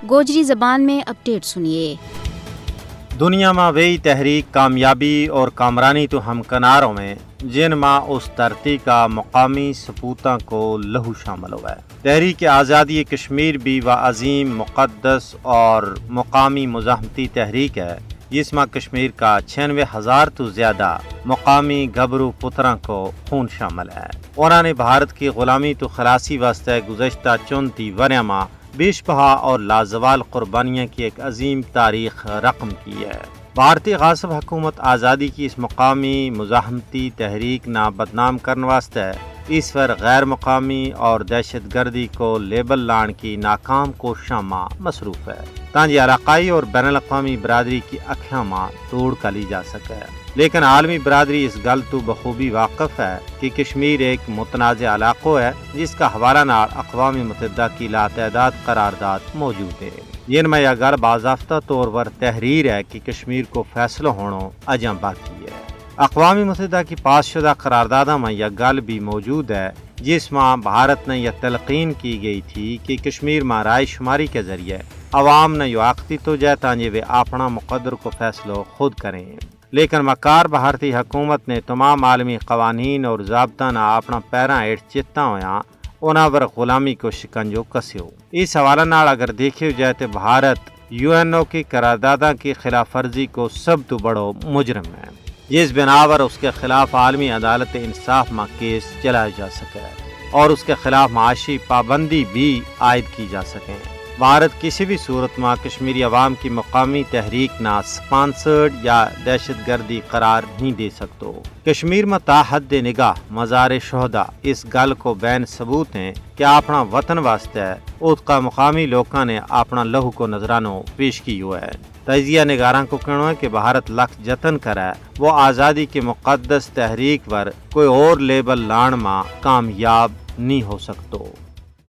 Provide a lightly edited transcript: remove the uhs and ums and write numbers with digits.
گوجری زبان میں اپڈیٹ سنیے۔ دنیا میں وہی تحریک کامیابی اور کامرانی تو ہم کناروں میں جن میں اس دھرتی کا مقامی سپوتاں کو لہو شامل ہوا ہے۔ تحریک آزادی کشمیر بھی وہ عظیم مقدس اور مقامی مزاحمتی تحریک ہے جس میں کشمیر کا 96,000 تو زیادہ مقامی گھبرو پتروں کو خون شامل ہے۔ انہوں نے بھارت کی غلامی تو خلاصی واسطے گزشتہ 34 وریوں میں بیش بہا اور لازوال قربانیاں کی ایک عظیم تاریخ رقم کی ہے۔ بھارتی غاصب حکومت آزادی کی اس مقامی مزاحمتی تحریک نہ بدنام کرنے واسطے اس پر غیر مقامی اور دہشت گردی کو لیبل لان کی ناکام کوششوں میں مصروف ہے تاکہ علاقائی اور بین الاقوامی برادری کی اکھیاں میں توڑ کلی جا سکے، لیکن عالمی برادری اس گل تو بخوبی واقف ہے کہ کشمیر ایک متنازع علاقہ ہے جس کا حوالہ نال اقوام متحدہ کی لاتعداد قرارداد موجود ہے، جن میں یہ گل باضابطہ طور پر تحریر ہے کہ کشمیر کو فیصلہ ہونا اجاں باقی ہے۔ اقوام متحدہ کی پاس شدہ قراردادوں میں یہ گل بھی موجود ہے جس میں بھارت نے یہ تلقین کی گئی تھی کہ کشمیر میں رائے شماری کے ذریعے عوام نے یواقتی تو جائے تاکہ وہ اپنا مقدر کو فیصلہ خود کریں، لیکن مکار بھارتی حکومت نے تمام عالمی قوانین اور ضابطہ نہ اپنا پیراں ہیٹھ چتا ہویا انہاں پر غلامی کو شکنجو کسیو۔ اس حوالہ نال اگر دیکھے جائے تو بھارت UNO کی قراردادوں کی خلاف ورزی کو سب تو بڑو مجرم ہے جس بنا پر اس کے خلاف عالمی عدالت انصاف میں کیس چلایا جا سکے اور اس کے خلاف معاشی پابندی بھی عائد کی جا سکے۔ بھارت کسی بھی صورت میں کشمیری عوام کی مقامی تحریک نہ سپانسرڈ یا دہشت گردی قرار نہیں دے سکتو۔ کشمیر میں تا حد نگاہ مزار شہداء اس گل کو بین ثبوت ہیں کہ اپنا وطن واسطے اس کا مقامی لوگوں نے اپنا لہو کو نذرانوں پیش کی ہوا ہے۔ تجزیہ نگاراں کو کہنا ہے کہ بھارت لکھ جتن کرے وہ آزادی کے مقدس تحریک پر کوئی اور لیبل لان میں کامیاب نہیں ہو سکتو۔